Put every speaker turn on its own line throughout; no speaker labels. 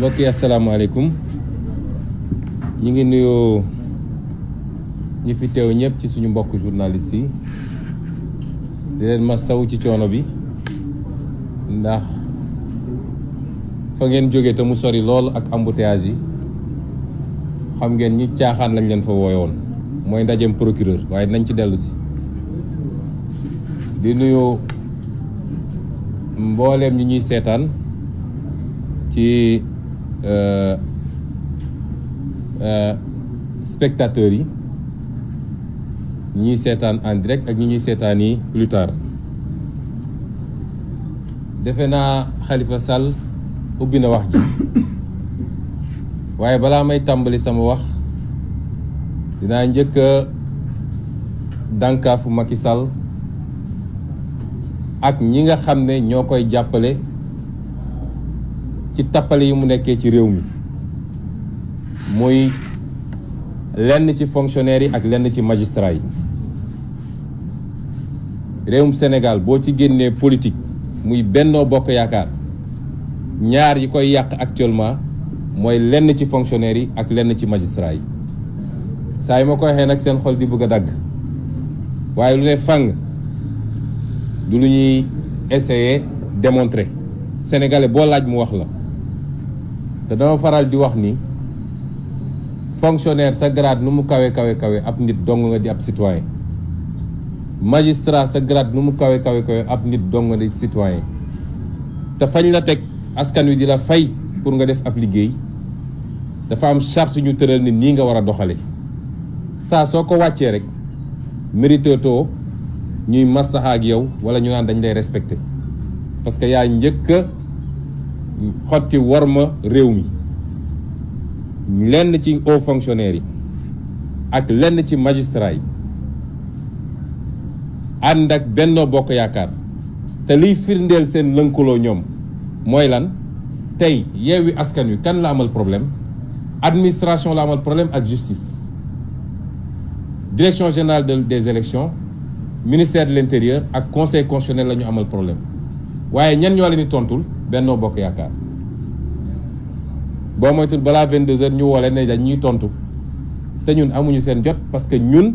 mbokk yi asalaamaaleykum ñi ngi nuyoo ñi fi teew ñëpp ci suñu mbokk journaliste yi di leen masawu ci coono bi ndax fa ngeen jóge te mu sori lool ak embouteillage yi xam ngeen ñi caaxaan lañ leen fa wooyoon mooy ndajeem procureur waaye nañ ci dellu si di nuyu mbooleem ñi ñuy seetaan ci spectateurs yi ñi ñuy seetaan en direct ak ñi ñuy seetaan yi plus tard defe naa Khalifa Sall ubbi na wax ji waaye balaa may tàmbali sama wax dinaa njëkk a dànkaafu Macky Sall ak ñi nga xam ne ñoo koy jàppale ci tappale yi mu nekkee ci réew mi muy lenn ci fonctionnaires yi ak lenn ci magistrats yi réewum Sénégal boo ci génnee politique muy Benno Bokk Yaakaar ñaar yi koy yàq actuellement mooy lenn ci fonctionnaires yi ak lenn ci magistrats yi saa yi ma ko waxee nag seen xol di bëgg a dagg waaye lu ne fàng du lu ñuy essayer démontrer sénégalais boo laaj mu wax la te dama faral di wax ni fonctionnaire sa grade nu mu kawe kawe ab nit dong nga di ab citoyen magistrat sa grade nu mu kawe ab nit dong nga di citoyen te fañ la teg askan wi di la fay pour nga def ab liggéey dafa am charte ñu tëral nit nii nga war a doxale saa soo ko wàccee rek mérite too ñuy maslaxa ak yow wala ñu naan dañ lay respecté parce que yaa njëkk a xotti worma réew mi lenn ci hauts fonctionnaires yi ak lenn ci magistrats yi ànd ak Benno Bokk Yaakaar te liy firndeel seen lënkaloo ñoom mooy lan tey Yewwi Askan Wi kan la amal problème administration la amal problème ak justice direction générale des élections ministère de l'intérieur ak conseil constitutionnel la ñu amal problème waaye ñan ñoo leen di tontul Benno Bokk Yaakaar boo moytul balaa 22h ñu woo leen ne dañ ñuy tontu te ñun amuñu seen jot parce que ñun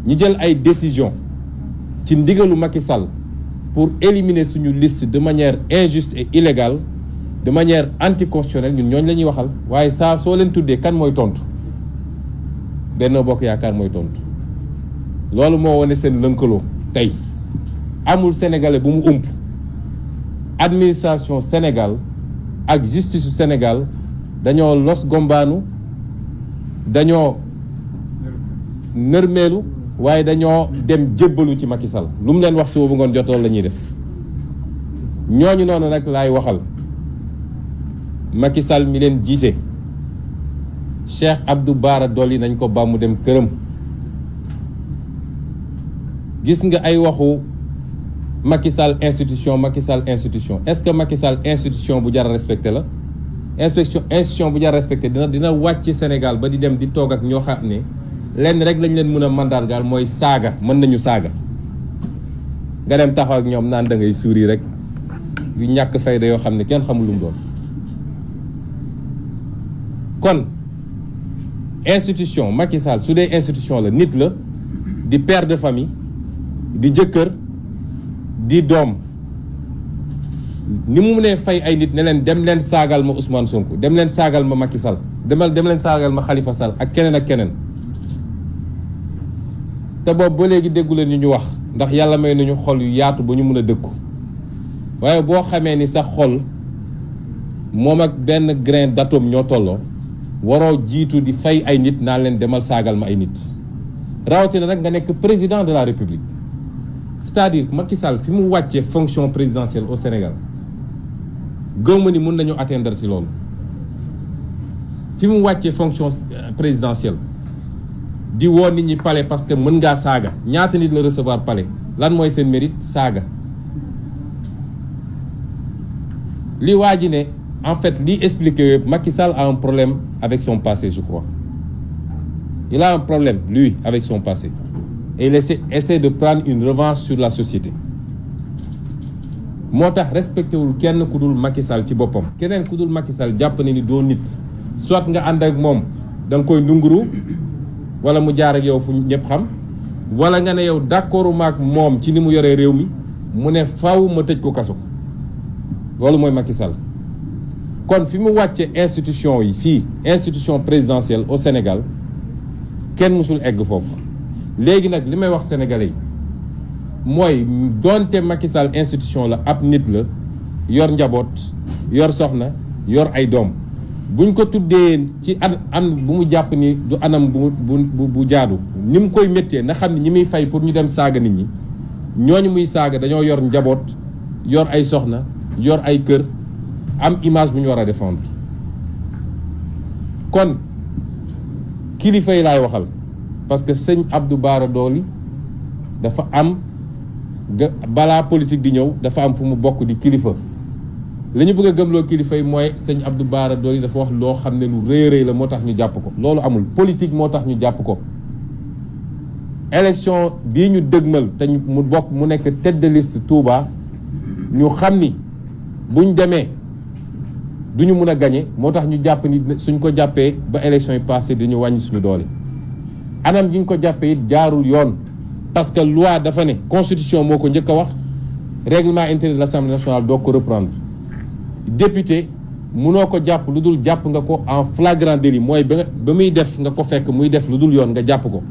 ñi jël ay décision ci ndigalu Macky Sall pour éliminer suñu liste de manière injuste et illégale de manière anticonstitutionnelle ñun ñooñu la ñuy waxal waaye saa soo leen tuddee kan mooy tontu Benno Bokk Yaakaar mooy tontu loolu moo wane seen lënkaloo tey amul sénégalais bu mu ump administration Sénégal ak justice su Sénégal dañoo los gombaanu dañoo nërmeelu waaye dañoo dem jébbalu ci Macky Sall lu mu leen wax suba bu ngoon jot loolu la ñuy def ñooñu noonu nag laay waxal Macky Sall mi leen jiite Cheikh Abdou Bara Dolly nañ ko ba mu dem këram gis nga ay waxu Macky Sall institution est-ce que Macky Sall institution bu jar a respecté la institution bu jar a respecté dina wàcc Sénégal ba di dem di toog ak ñoo xam ne lenn rek lañ leen mën a mandargaal mooy saaga mën nañu saaga nga dem taxaw ak ñoom naan da ngay suuri rek yu ñàkk fayda yoo xam ne kenn xamul lu mu doon kon institution Macky Sall su dee institution la nit la di père de famille di jëkkër di doom ni mu mënee fay ay nit ne leen dem leen saagal ma Ousmane Sonko dem leen saagal ma Macky Sall dem leen saagal ma Khalifa Sall ak keneen ak keneen te boobu ba léegi déggu leen ñu wax ndax yàlla may nañu xol yu yaatu ba ñu mën a dëkku waaye boo xamee ni sa xol moom ak benn grain d'atome ñoo tolloo waroo jiitu di fay ay nit naa leen demal saagal ma ay nit rawatina nag nga nekk président de la République c'est-à-dire Macky Sall fi mu wàccee fonction présidentielle au Sénégal gëmma ni mun nañu atteindre ci loolu fi mu wàccee fonction présidentielle di woo nit ñi palais parce que mën ngaa saaga ñaata nit la recevoir palais lan mooy seen mérite saaga li waa ji ne en fait li expliqué yëpp Macky Sall a un problème avec son passé je crois il a un problème lui avec son passé et il essaie de prendre une revanche sur la société moo tax respecté wul kenn ku dul Macky Sall ci boppam. keneen ku dul Macky Sall jàpp na ni doo nit soit nga ànd ak moom da nga koy ndunguru wala mu jaar ak yow fu ñëpp xam wala nga ne yow d'accordu maak moom ci ni mu yoree réew mi mu ne faw ma tëj ko kaso loolu mooy Macky Sall. kon fi mu wàcce institution yi fii institution présidentielle au Sénégal kenn mësul egg foofu léegi nag li may wax sénégalais yi mooy doonte Macky Sall institution la ab nit la yor njaboot yor soxna yor ay doom buñ ko tuddee ci an bu mu jàpp ni du anam bu jaadu ni mu koy méttee na xam ne ñi muy fay pour ñu dem saaga nit ñi ñooñu muy saaga dañoo yor njaboot yor ay soxna yor ay kër am image bu ñu war a défendre kon kilifa yi laay waxal parce que sëñ Abdou Bara Dolly dafa am balaa politique di ñëw dafa am fu mu bokk di kilifa li ñu bëgg a gëmloo kilifa yi mooy sëñ Abdou Bara Dolly dafa wax loo xam ne lu rëy rëy la moo tax ñu jàpp ko loolu amul politique moo tax ñu jàpp ko élection bii ñu dëgmal te mu bokk mu nekk tête de liste Touba ñu xam ni buñ demee duñu mun a gagné moo tax ñu jàpp ni suñ ko jàppee ba élection yi passé dañu wàññi suñu doole anam gi ñu ko jàppee it jaarul yoon parce que loi dafa ne constitution moo ko njëkk a wax règlement intérieur de l'Assemblée nationale doo ko reprendre député munoo ko jàpp lu dul jàpp nga ko en flagrant délit mooy ba muy def nga ko fekk muy def lu dul yoon nga jàpp ko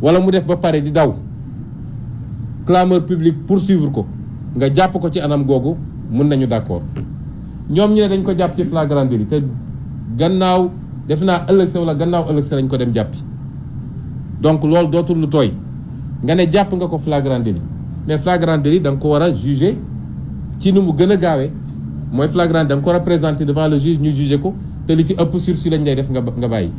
wala mu def ba pare di daw clameur publique poursuivre ko nga jàpp ko ci anam googu mun nañu d'accord ñoom ñu ne dañ ko jàpp ci flagrant délit te gannaaw def naa ëllëg sa wala gannaaw ëllëg sa lañ ko dem jàppi donc loolu dootul lu tooy nga ne jàpp nga ko flagrant délit mais flagrant délit da nga ko war a juger ci nu mu gën a gaawee mooy flagrant da nga ko war a présenter devant le juge ñu juger ko te li ci ëpp sursis lañ lay def nga bàyyi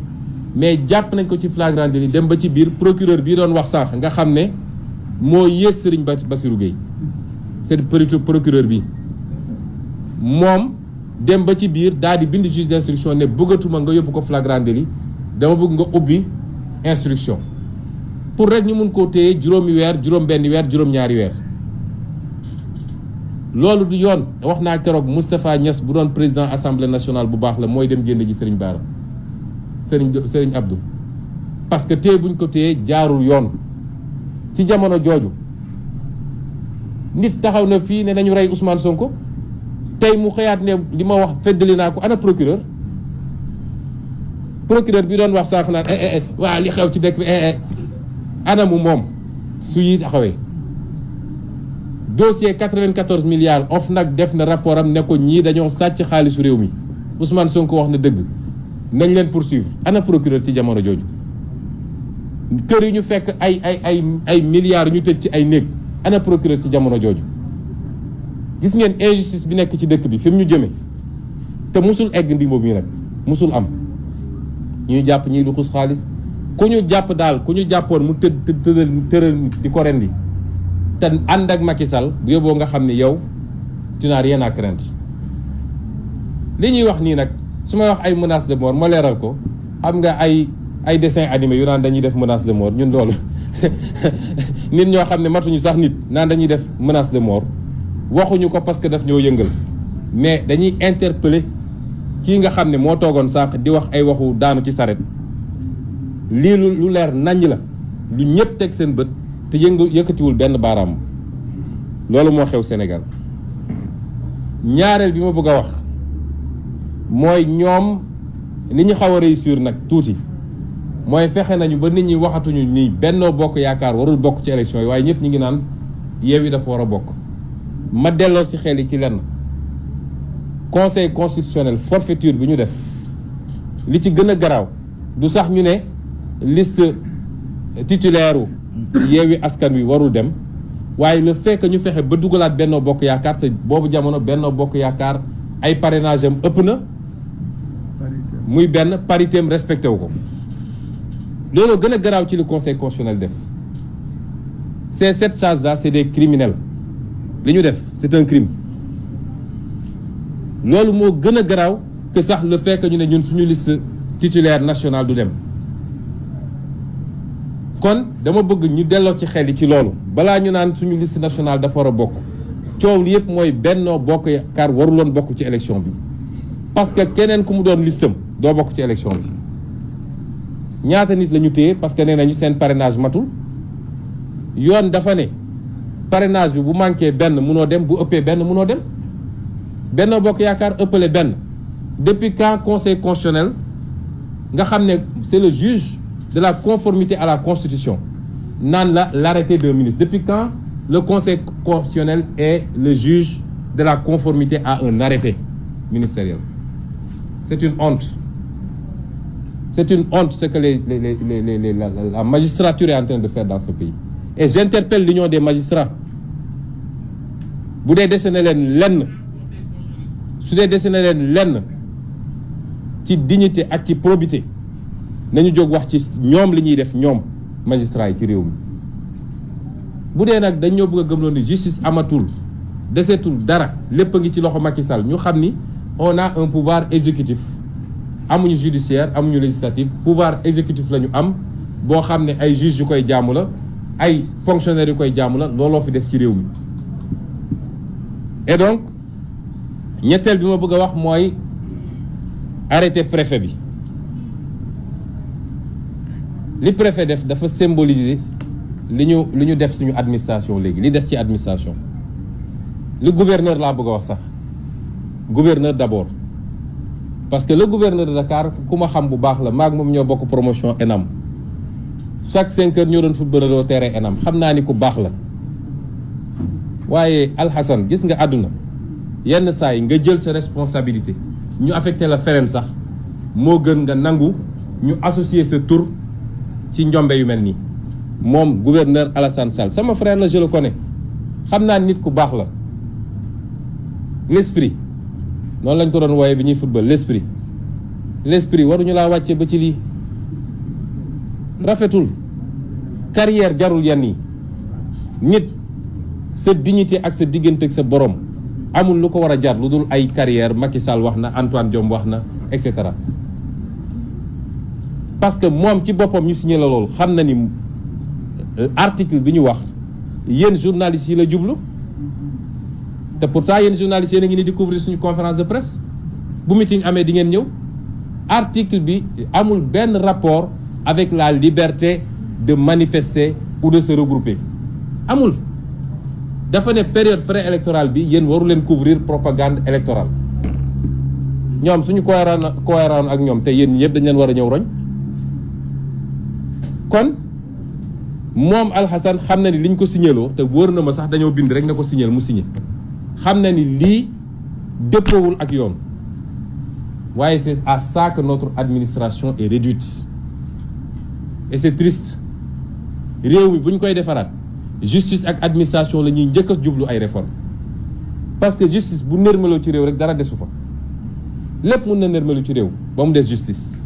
mais jàpp nañ ko ci flagrant délit dem ba ci biir procureur bii doon wax sànq nga xam ne moo yées Serigne Bassirou Gueye c'est procureur bi moom dem ba ci biir daal di bind juge d'instruction ne bëggatuma nga yóbbu ko flagrant délit dama bëgg nga ubbi instruction pour rek ñu mun koo téye juróomi weer juróom benn weer juróom ñaari weer loolu du yoon wax naa keroog Moustapha Niass bu doon président assemblée nationale bu baax la mooy dem génn ji Serigne Bara Serigne Abdou parce que téye buñ ko téye jaarul yoon ci jamono jooju nit taxaw na fii ne nañu rey Ousmane Sonko tey mu xëyaat ne li ma wax feddali naa ko ana procureur bi doon wax sànq naan waa li xew ci dëkk bi ana mu moom su yi taxawee dossier 94 milliards OFNAC def na rapport am ne ko ñii dañoo sàcc xaalisu réew mi Ousmane Sonko wax na dëgg nañ leen poursuivre ana procureur ci jamono jooju kër yi ñu fekk ay milliards ñu tëj ci ay néeg ana procureur ci jamono jooju gis ngeen injustice bi nekk ci dëkk bi fi mu ñu jëmee te musul egg ndimbo bi nag musul am ñuy jàpp ñiy luxus xaalis ku ñu jàpp daal ku ñu jàppoon mu tëral di ko rendi te ànd ak Macky Sall bu yóbboo nga xam ni yow tu n'as rien à craindre li ñuy wax nii nag su may wax ay menaces de mort ma leeral ko xam nga ay dessin animé yu naan dañuy def menace de mort ñun loolu nit ñoo xam ne matuñu sax nit naan dañuy def menace de mort waxuñu ko parce que daf ñoo yëngal mais dañuy interpeller kii nga xam ne moo toogoon sànq di wax ay waxu daanu ci saret lii lu leer naññ la lu ñëpp teg seen bët te yëkkatiwul benn baaraam loolu moo xew Sénégal ñaareel bi ma bëgg a wax mooy ñoom li ñu xaw a réussir nag tuuti mooy fexe nañu ba nit ñi waxatuñu ni Benno Bokk Yaakaar warul bokk ci élection yi waaye ñëpp ñu ngi naan Yewwi dafa war a bokk ma delloo si xel yi ci lenn conseil constitutionnel forfaiture bi ñu def li ci gën a garaaw du sax ñu ne liste titulaire Yewwi Askan Wi warul dem waaye le fait que ñu fexe ba dugalaat Benno Bokk Yaakaar te boobu jamono Benno Bokk Yaakaar ay parrainage am ëpp na muy benn parité am respecté wu ko loolu gën a garaaw ci le conseil constitutionnel def ces 7 charges-là c'est des criminels li ñu def c'est un crime loolu moo gën a garaaw que sax le fait que ñu ne ñun suñu liste titulaire nationale du dem kon dama bëgg ñu delloo ci xel yi ci loolu balaa ñu naan suñu liste nationale dafa war a bokk coow li yëpp mooy Benno Bokk Yaakaar waruloon bokk ci élection bi parce que keneen ku mu doon listam doo bokk ci élection bi. ñaata nit la ñu téye parce que nee nañu seen parrainage matul yoon dafa ne parrainage bi bu manqué benn munoo dem, bu ëppee benn munoo dem. Benno Bokk Yaakaar ëppale benn depuis quand conseil constitutionnel nga xam ne c'est le juge de la conformité à la constitution naan la l'arrêté d'un ministre, depuis quand le conseil constitutionnel est le juge de la conformité à un arrêté ministériel? C'est une honte. C'est une honte ce que la magistrature est en train de faire dans ce pays. Et j'interpelle l'union des magistrats. Bu dee dese na leen lenn su dee dese na leen lenn ci dignité ak ci probité nañu jóg wax ci ñoom li ñuy def ñoom magistrats yi ci réew mi. Bu dee nag dañoo bëgg a gëmloo ni justice amatul desetul dara lépp a ngi ci loxo Macky Sall ñu xam ni on a un pouvoir exécutif amuñu judiciaire amuñu législatif pouvoir exécutif la ñu am boo xam ne ay juges yu koy jaamu la ay fonctionnaires yu koy jaamu la looloo fi des ci réew mi. Et donc ñetteel bi ma bëgg a wax mooy arrêté préfet bi li préfet def dafa symboliser li ñu def suñu administration léegi li des ci administration. Le gouverneur laa bëgg a wax sax gouverneur d'abord parce que le gouverneur de Dakar ku ma xam bu baax la maag moom ñoo bokk promotion ENAM chaque 5 heures ñoo doon footballeur terrain ENAM xam naa ni ku baax la waaye Alhassane gis nga àdduna yenn saa yi nga jël sa responsabilité ñu affecté la feneen sax moo gën nga nangu ñu associer sa tur ci njombe yu mel nii. moom gouverneur Alassane Sall sama frère la je le connais xam naa nit ku baax la l'esprit noonu lañ ko doon wooye bi ñuy football l'esprit waruñu laa wàcce ba ci lii rafetul carrière jarul yenn yi nit sa dignité ak sa diggante ak sa borom amul lu ko war a jar lu dul ay carrière. Macky Sall wax na Antoine Diome wax na et cetera parce que moom ci boppam ñu signé la loolu xam na ni article bi ñu wax yéen journalistes yi la jublu te pourtant yéen journalistes yéen a ngi ni di couvrir suñu conférence de presse bu meeting amee di ngeen ñëw. Article bi amul benn rapport avec la liberté de manifester ou de se regrouper amul. dafa ne période préélectorale bi yéen waru leen couvrir propagande électorale ñoom suñu cohérent ak ñoom te yéen ñëpp dañ leen war a ñëw roñ kon moom Alhassane xam na ni liñ ko signéloo te wóor na ma sax dañoo bind rek ne ko signél mu signé xam na ni lii dëppoowul ak yoon waaye c'est à ça que notre administration est réduite et c'est triste. Réew mi bu ñu koy defaraat justice ak administration la ñuy njëkk a jublu ay réformes parce que justice bu nërmeloo ci réew rek dara desu fa lépp mun na nërmelu ci réew ba mu des justice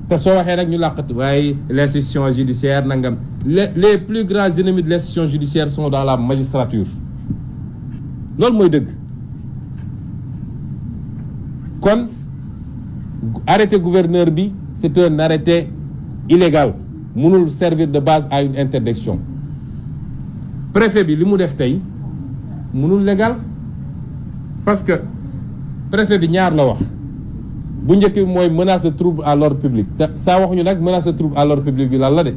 te soo waxee nag ñu làqati waaye l'institution judiciaire nangam les plus grands ennemis de l'institution judiciaire sont dans la magistrature loolu mooy dëgg. kon arrêté gouverneur bi c'est un arrêté illégal mënul servir de base à une interdiction. Préfet bi li mu def tey mënul légal parce que préfet bi ñaar la wax bu njëkk bi mooy menace de trouble à l'ordre public te saa waxuñu nag menace de trouble à l'ordre public bi lan la de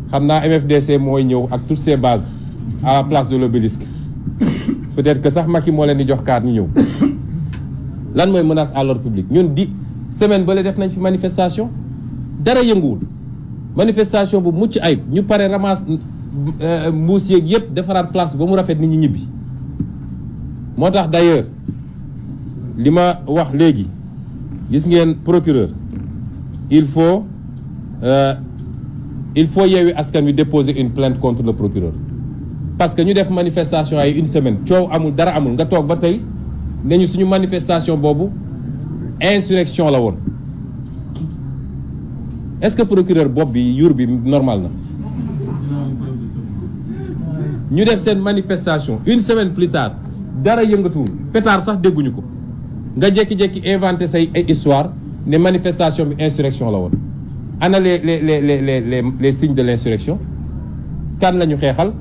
xam naa MFDC mooy ñëw ak toutes ses bases à la place de l'obélisque peut-être que sax Macky moo leen di jox kaar ñu ñëw. lan mooy menace à l'ordre public ñun di semaine ba le def nañ fi manifestation dara yënguwul manifestation bu mucc ayib ñu pare ramasse mbuus yeeg yëpp defaraat place ba mu rafet nit ñi ñibbi. moo tax d'ailleurs li ma wax léegi gis ngeen procureur il faut Yewwi Askan Wi déposer une plainte contre le procureur parce que ñu def manifestation ay une semaine coow amul dara amul nga toog ba tey nañu suñu manifestation boobu insurrection la woon est-ce que procureur bopp bi yuur bi normal na ñu def seen manifestation une semaine plus tard dara yëngatuwul pétard sax dégguñu ko nga jékki-jékki inventé say ay histoire ne manifestation bi insurrection la woon ana les signes de l'insurrection kan la ñu xeexal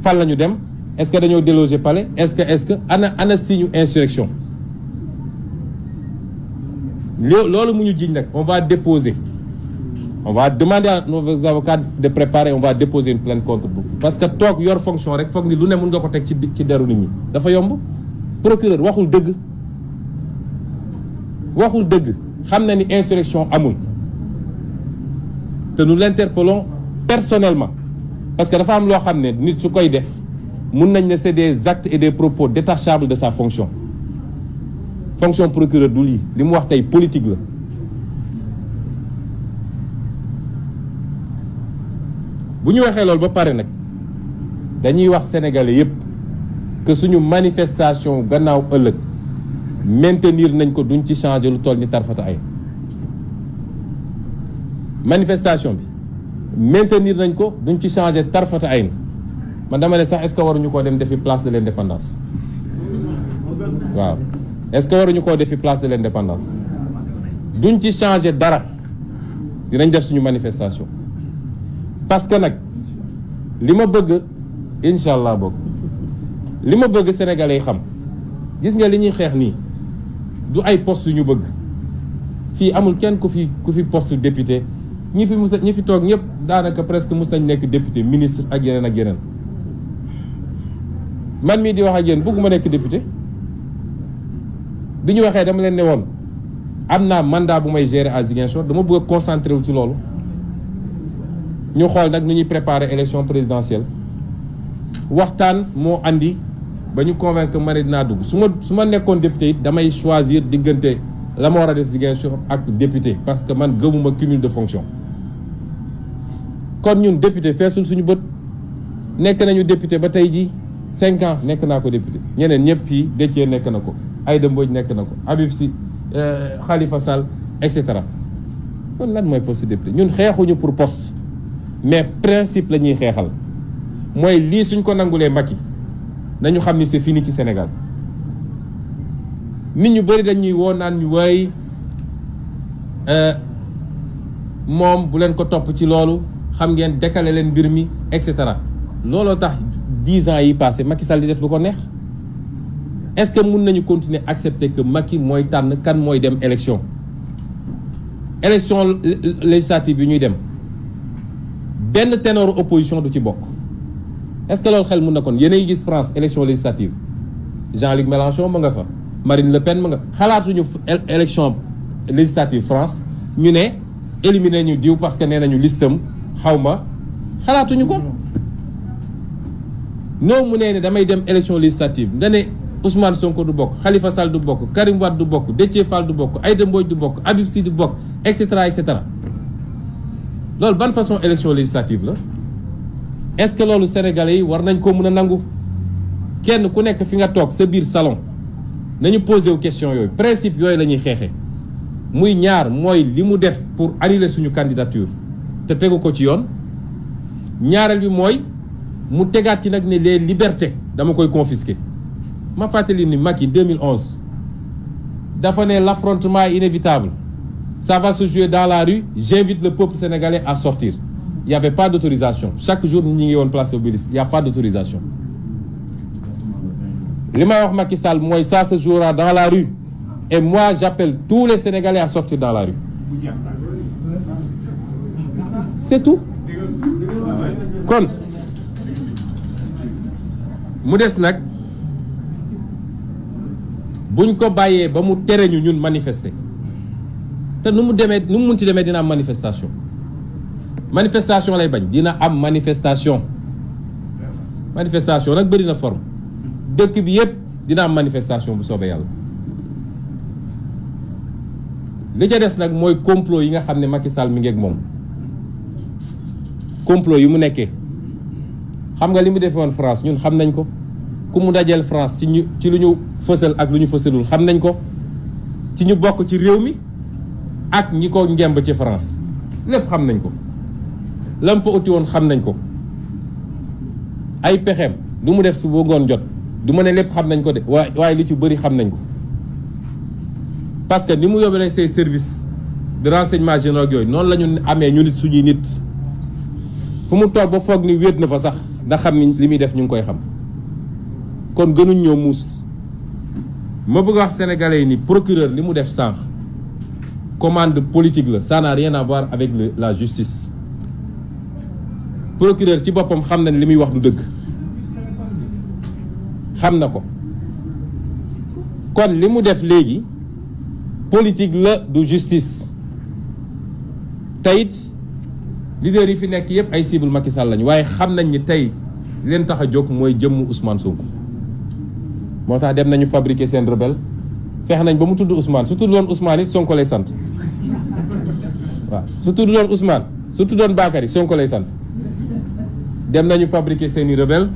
fan la ñu dem est-ce que dañoo déloger palais est-ce que ana signe insurrection loolu mu ñu jiiñ nag on va déposer. On va demander à nos avocats de préparer, on va déposer une plainte contre vous. Parce que toog yor fonction rek foog ni lu ne mën nga ko teg ci deru nit ñi dafa yomb. Procureur waxul dëgg xam na ni insurrection amul te nous l'interpellons personnellement parce que dafa am loo xam ne nit su koy def mun nañ ne c'est des actes et des propos détachables de sa fonction procureur du lii li mu wax tey politique la. bu ñu waxee loolu ba pare nag dañuy wax sénégalais yépp que suñu manifestation gannaaw ëllëg maintenir nañ ko duñ ci changer lu toll ni tarfata ay manifestation bi maintenir nañ ko duñ ci changer tarfata ay man dama ne sax est-ce que waruñu koo dem defi place de l'indépendance waaw est-ce que waruñu koo defi place de l'indépendance duñ ci changer dara dinañ def suñu manifestation. Parce que nag li ma bëgg incha allah boog li ma bëgg sénégalais yi xam gis nga li ñuy xeex nii du ay poste yu ñu bëgg fii amul kenn ku fi poste député ñi fi toog ñëpp daanaka presque mus nañ nekk député ministre ak yeneen man mii di wax ak yéen bëgguma nekk député bi ñu waxee dama leen ne woon am naa mandat bu may gérer à Ziguinchor dama bëgg a concentré wu ci loolu. ñu xool nag nu ñuy préparer élection présidentielle waxtaan moo andi ba ñu convaincre ma ne dinaa dugg su ma nekkoon député it damay choisir diggante la ma war a def Ziguinchor ak député parce que man gëmuma cumul de fonction kon ñun député feesul suñu bët nekk nañu député ba tey ji 5 ans nekk naa ko député ñeneen ñëpp fii Déthié nekk na ko Aïda Mbodj nekk na ko Habib Sy Khalifa Sall et cetera kon lan mooy poste député ñun xeexuñu pour poste mais principe la ñuy xeexal mooy lii suñ ko nangulee Macky nañu xam ni c'est fini ci Sénégal nit ñu bëri dañuy woo naan ñu way moom bu leen ko topp ci loolu xam ngeen décaler leen mbir mi et cetera looloo tax 10 ans yi passé Macky Sall di def lu ko neex est-ce que mun nañu continuer accepter que Macky mooy tànn kan mooy dem élection législative yi ñuy dem benn ténor opposition du ci bokk est-ce que loolu xel mun na kon yéen a ngi gis France élection législative Jean-Luc Mélenchon ma nga fa Marine Le Pen ma nga xalaatuñu élection législative France ñu ne éliminer ñu diw parce que nee nañu listam xawma xalaatuñu ko noo mu nee ne damay dem élection législative nga ne Ousmane Sonko du bokk Khalifa Sall du bokk Karim Wade du bokk Déthié Fall du bokk Aïda Mbodj du bokk Habib Sy du bokk et cetera et cetera loolu ban façon élection législative la est-ce que loolu sénégalais yi war nañ ko mën a nangu kenn ku nekk fi nga toog sa biir salon nañu posé wu question yooyu principe yooyu la ñuy xeexee muy ñaar mooy li mu def pour annuler suñu candidature te tegu ko ci yoon ñaareel bi mooy mu tegaat ci nag ne les libertés dama koy confisquer ma fàttali ni Macky 2011 dafa ne l'affrontement est inévitable ça va se jouer dans la rue j'invite le peuple sénégalais à sortir il n'y avait pas d'autorisation chaque jour ñi ngi woon place Obélisque il n'y a pas d'autorisation li may wax Macky Sall mooy ça se jouera dans la rue et moi j'appelle tous les Sénégalais à sortir dans la rue c'est tout kon mu des nag buñ ko bàyyee ba mu tere ñu ñun manifester te nu mu munti demee dina am manifestation lay bañ dina am manifestation nag bëri na forme dëkk bi yépp dina am manifestation bu soobee yàlla li ca des nag mooy complot yi nga xam ne Macky Sall mi ngi ak moom complot yi mu nekkee xam nga li mu defee woon France ñun xam nañ ko ku mu dajeel France ci lu ñu fësal ak lu ñu fësalul xam nañ ko ci ñu bokk ci réew mi ak ñi ko ngemb ci France lépp xam nañ ko lam fa uti woon xam nañ ko ay pexeem lu mu def su boo ngoon jot du ma ne lépp xam nañ ko de waaye li ci bëri xam nañ ko parce que ni mu yóbbee say services de renseignement généraux yooyu noonu la ñu amee ñu nit suñuy nit fu mu toog ba foog ni wéet na fa sax ndax xam ni li muy def ñu ngi koy xam kon gënuñ ñoo muus. ma bëgg wax sénégalais yi ni procureur li mu def sànq commande politique la, ça n'a rien à voir avec la justice. Procureur ci boppam xam na ne li muy wax du dëgg, xam na ko. kon li mu def léegi politique la, du justice. tayit leader yi fi nekk yépp ay cible Macky Sall lañu, waaye xam nañ ni tey leen tax a jóg mooy jëmm Ousmane Sonko. moo tax dem nañu fabriquer seen rebelle, feex nañ ba mu tudd Ousmane, su tudd doon Ousmane it Sonko lay sant. waaw su tudd doon Ousmane, su tuddoon Bakary Sonko lay sant. dem nañu fabriquer seeni rebelle,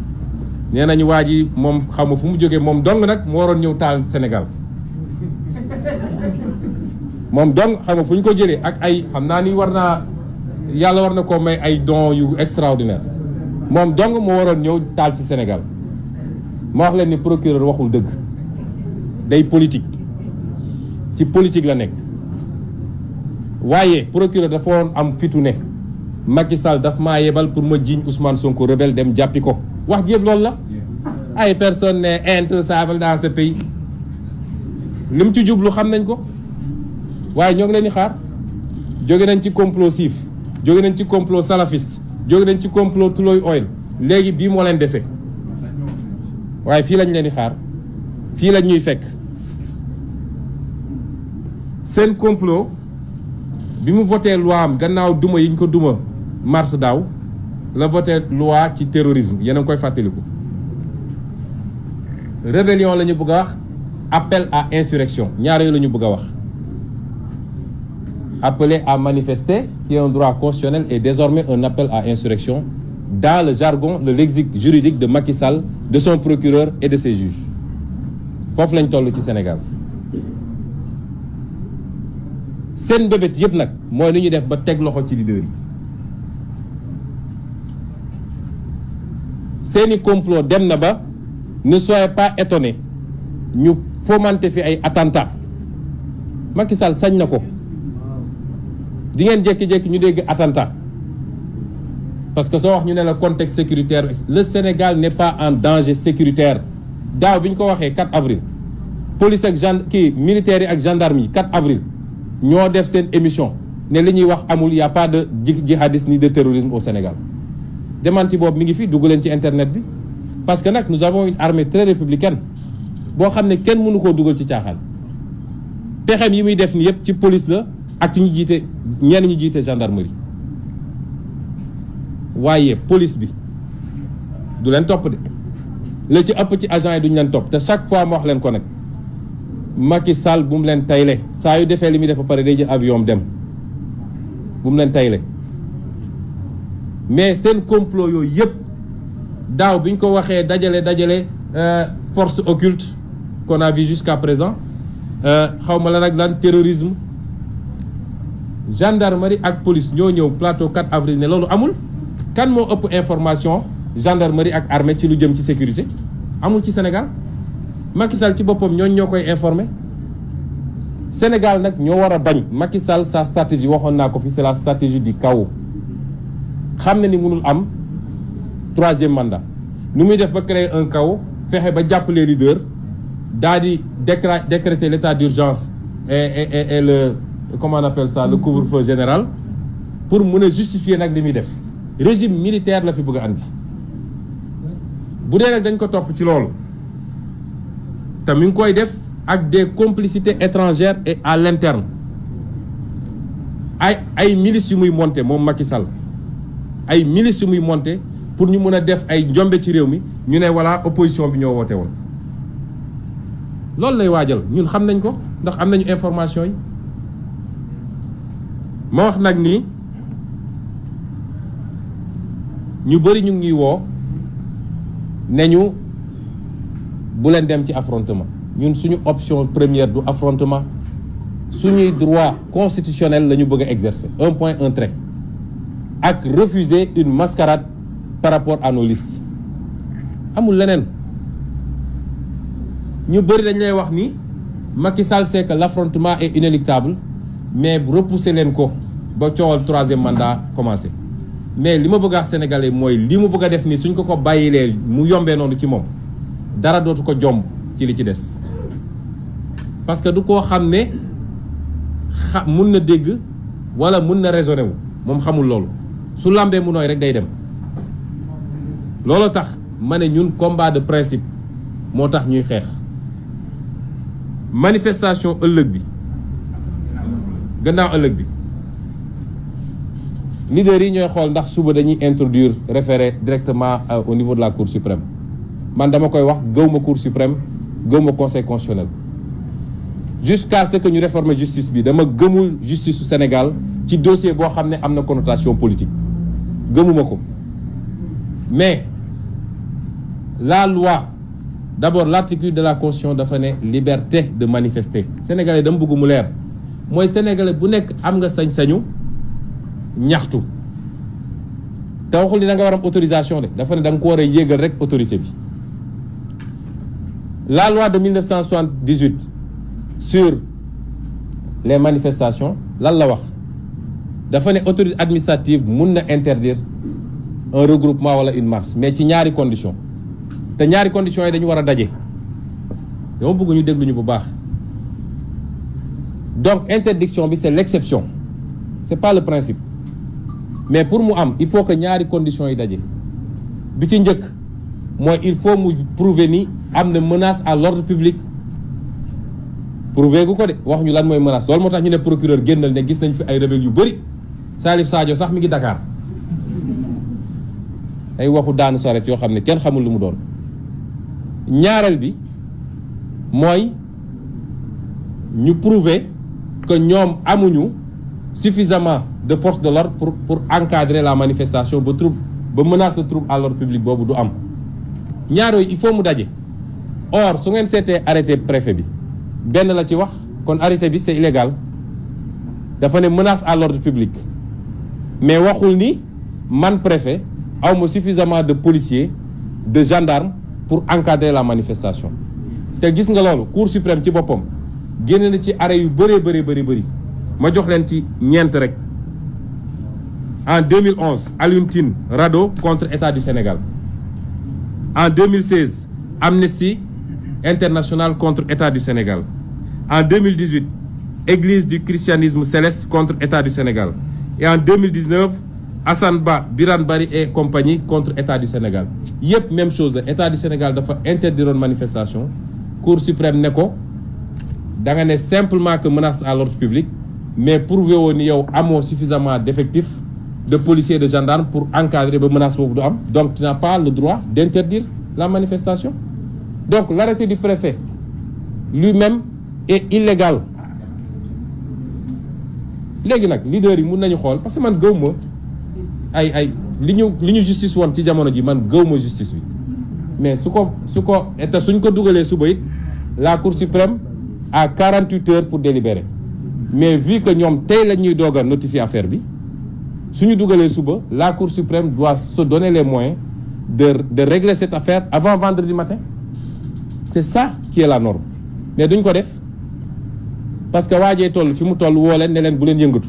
nee nañu waa ji moom xamu fu mu jógee, moom dong nag mu waroon ñëw taal Sénégal. moom dong xam nga fu ñu ko jëlee ak ay xam naa ni yàlla war na koo may ay dons yu extraordinaire. moom dong moo waroon ñëw taal ci Sénégal. ma wax leen ni procureur waxul dëgg, day politique, ci politique la nekk. waaye procureur dafa waroon am fitu ne Macky Sall daf maa yebal pour ma jiiñ Ousmane Sonko rebelle dem jàppi ko. wax ji yëpp loolu la. ay personnes ne intouchables dans ce pays. li mu ci jublu xam nañ ko. waaye ñoo ngi leen di xaar. jóge nañ ci complot siif, jóge nañ ci complot salafiste, jóge nañ ci complot Tuloy Oil, léegi bii moo leen dese. waaye fii lañ leen di xaar, fii lañ ñuy fekk. seen complot bi mu voté loi am gannaaw duma yi ñu ko duma mars daaw la voté loi ci terrorisme, yéen a ngi koy fàttaliku. rébellion la ñu bëgg a wax, appel à insurrection, ñaar yooyu la ñu bëgg a wax. appeler à manifester, qui est un droit constitutionnel, est désormais un appel à insurrection dans le jargon, le lexique juridique de Macky Sall, de son procureur et de ses juges. foofu lañ toll ci Sénégal. seen bébét yëpp nag mooy lu ñu def ba teg loxo ci leader yi. seeni complot dem na ba ne soyez pas étonnés ñu fomenter fi ay attentats. Macky Sall sañ na ko. di ngeen jékki-jékki ñu dégg attentat parce que soo wax ñu ne la contexte sécuritaire, le Sénégal n'est pas en danger sécuritaire. daaw bi ñu ko waxee 4 avril police ak militaires yi ak gendarme yi 4 avril ñoo def seen émission ne li ñuy wax amul, y a pas de djihadisme ni de terrorisme au Sénégal. démenti boobu mi ngi fi, dugg leen ci internet bi, parce que nag nous avons une armée très républicaine boo xam ne kenn mënu koo dugal ci caaxaan. pexem yi muy def ni yëpp ci police la ak ci ñi jiite ñenn ñi jiite gendarmerie. waaye police bi du leen topp de, la ci ëpp ci agent yi duñu leen topp, te chaque fois ma wax leen ko nag, Macky Sall bu mu leen tayle, saa yu defee li muy def ba pare day jël avion dem, bu mu leen tayle. mais seen complot yooyu yëpp daaw bi ñu ko waxee dajale force occulte qu'on a vu jusqu'à présent, xaw ma la nag lan terrorisme, gendarmerie ak police ñoo ñëw plateau 4 avril ne loolu amul. kan moo ëpp information gendarmerie ak armée ci lu jëm ci sécurité? amul ci Sénégal. Macky Sall ci boppam ñoo koy informer. Sénégal nag ñoo war a bañ. Macky Sall sa stratégie waxoon naa ko fi, c'est la stratégie du chaos. xam na ni mënul am 3e mandat. nu muy def ba créer un chaos, fexe ba jàpp les leaders, daal di décréter l'état d'urgence et le comment on appelle ça, le couvre-feu général, pour mën a justifier nag li muy def. régime militaire la fi bëgg a andi. bu dee nag dañ ko topp ci loolu te mi ngi koy def ak des complicités étrangères et à l'interne, ay milices yu muy monter moom Macky Sall, ay milices yu muy monter pour ñu mën a def ay njombe ci réew mi, ñu ne voilà opposition bi ñoo woote woon. loolu lay waajal, ñun xam nañ ko ndax am nañu information yi. ma wax nag ni ñu bëri ñu ngi woo ne ñu bu leen dem ci affrontement. ñun suñu option première du affrontement, suñuy droit constitutionnel la ñu bëgg a exercer, un point un trait, ak refuser une mascarade par rapport à nos listes. amul leneen. ñu bëri dañ lay wax ni Macky Sall sait que l'affrontement est inéluctable, mais repousser leen ko ba coowal 3e mandat commencé. mais li ma bëgg a wax sénégalais mooy li mu bëgg a def nii suñ ko bàyyilee mu yombee noonu ci moom dara dootu ko jomb ci li ci des parce que du koo xam ne mun na dégg wala mun na raisonné wu moom xamul loolu su lambee mu nooy rek day dem looloo tax ma ne ñun combat de principe moo tax ñuy xeex manifestation ëllëg bi gannaaw ëllëg bi leaders yi ñooy xool ndax suba dañuy introduire référé directement au niveau de la Cour suprême man dama koy wax gëwma Cour suprême gëwma conseil constitutionnel jusqu'à ce que ñu réformer justice bi dama gëmul justice su Sénégal ci dossier boo xam ne am na connotation politique gëmuma ko mais la loi d'abord l'article de la Constitution dafa ne liberté de manifester sénégalais dama bëgg mu leer mooy sénégalais bu nekk am nga sañ-sañu ñaxtu te waxul ni da nga war am autorisation de dafa ne da nga ko war a yéegal rek autorité bi la loi de 1978 sur les manifestations lan la wax dafa ne autorité administrative mun na interdire un regroupement wala une marche mais ci ñaari conditions te ñaari conditions yi dañu war a daje dama bëgg ñu déglu ñu bu baax donc interdiction bi c'est l'exception c'est pas le principe mais pour mu am il faut que ñaari conditions yi daje bi ci njëkk mooy il faut mu prouver ni am na menace à l'ordre public prouver gu ko de wax ñu lan mooy menace loolu moo tax ñu ne procureur génnal ne gis nañ fi ay rebelle yu bëri Salif Sadio sax mi ngi Dakar ay waxu daanu saret yoo xam ne kenn xamul lu mu doon ñaareel bi mooy ñu prouver que ñoom amuñu suffisamment de force de l'ordre pour encadrer la manifestation ba menace de trouble à l'ordre public boobu du am ñaar yooyu il faut mu daje or su ngeen seetee arrêté préfet bi benn la ci wax kon arrêté bi c'est illégal dafa ne menace à l'ordre public mais waxul ni man préfet awma suffisamment de policiers de gendarmes pour encadrer la manifestation te gis nga loolu Cour suprême ci boppam génne na ci arrêt yu bëri ma jox leen ci ñeent rek en 2011 Alioune Tine Rado contre État du Sénégal en 2016 Amnesty International contre État du Sénégal en 2018 Église du christianisme céleste contre État du Sénégal et en 2019 Assane Ba Birane Bari et compagnie contre État du Sénégal yëpp même chose la État du Sénégal dafa interdiroon manifestation Cour suprême ne ko da nga ne simplement que menace à l'ordre public mais prouvé woon ni yow amoo suffisamment d'effectifs de policiers et de gendarmes pour encadrer ba menace boobu du am donc tu n'as pas le droit d'interdire la manifestation donc l'arrêté du préfet lui-même est illégal léegi nag leaders yi mun nañu xool parce que man gëw ma ay li ñu justice woon ci jamono ji man gëw ma justice bi mais su ko te suñ ko dugalee suba it la Cour suprême a 48 heures pour délibérer mais vu que ñoom tey la ñuy doog a notifier affaire bi suñu dugalee suba la Cour suprême doit se donner les moyens de régler cette affaire avant vendredi matin c'est ça qui est la norme mais duñ ko def parce que waajee toll fi mu toll woo leen ne leen bu leen yëngatu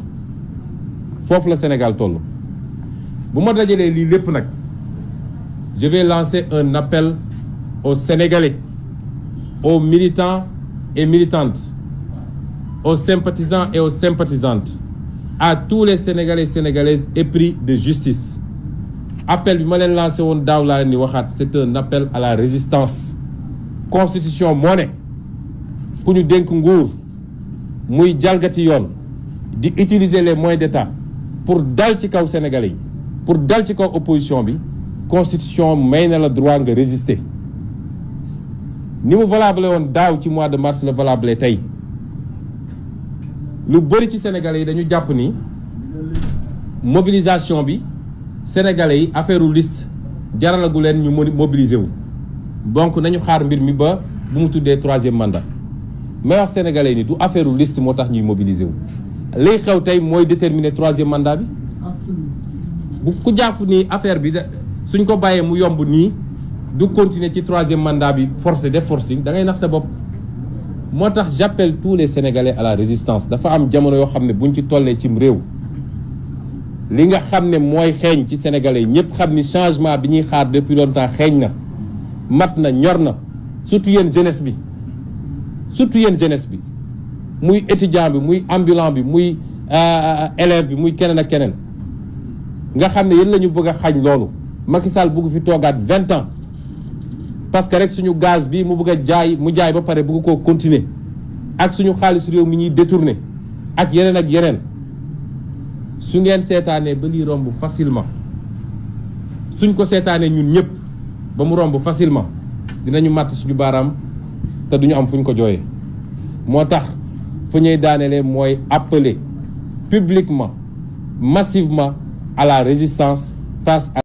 foofu la Sénégal toll bu ma dajalee lii lépp nag je vais lancer un appel aux Sénégalais aux militants et militantes aux sympathisants et aux sympathisantes à tous les Sénégalais et Sénégalaises épris de justice appel bi ma leen lancé woon daaw laa leen di waxaat c'est un appel à la résistance constitution moo ne ku ñu dénk nguur muy jalgati yoon di utiliser les moyens d'État pour dal ci kaw Sénégalais yi pour dal ci kaw opposition bi constitution may na la droit nga résister ni mu valable woon daaw ci mois de mars la valable tey lu bëri ci Sénégalais yi dañu jàpp ni mobilisation bi Sénégalais yi affaire u liste jaralagu leen ñu mobiliser wu donc nañu xaar mbir mi ba bu mu tuddee troisième mandat may wax Sénégalais yi ni du affaire u liste moo tax ñuy mobiliser wu liy xew tey mooy déterminer troisième mandat bi bu ku jàpp ni affaire bi suñ ko bàyyee mu yomb nii du continuer ci troisième mandat bi forcé def forcing da ngay nax sa bopp moo tax j'appelle tous les Sénégalais à la résistance dafa am jamono yoo xam ne buñ ci tollee cim réew li nga xam ne mooy xeeñ ci Sénégalais yi ñëpp xam ni changement bi ñuy xaar depuis longtemps xeeñ na mat na ñor na surtout yéen jeunesse bi muy étudiant bi muy ambulant bi muy élève bi muy keneen ak keneen nga xam ne yéen la ñu bëgg a xañ loolu. Macky Sall bëgg fi toogaat 20 ans parce que rek suñu gaz bi mu bëgg a jaay ba pare bëgg koo continuer ak suñu xaalis réew mi ñuy détourner ak yeneen su ngeen seetaanee ba lii romb facilement suñ ko seetaanee ñun ñëpp ba mu romb facilement dinañu màtt suñu baaraam te duñu am fu ñu ko jooyee. moo tax fu ñuy daanelee mooy appeler publiquement massivement à la résistance face à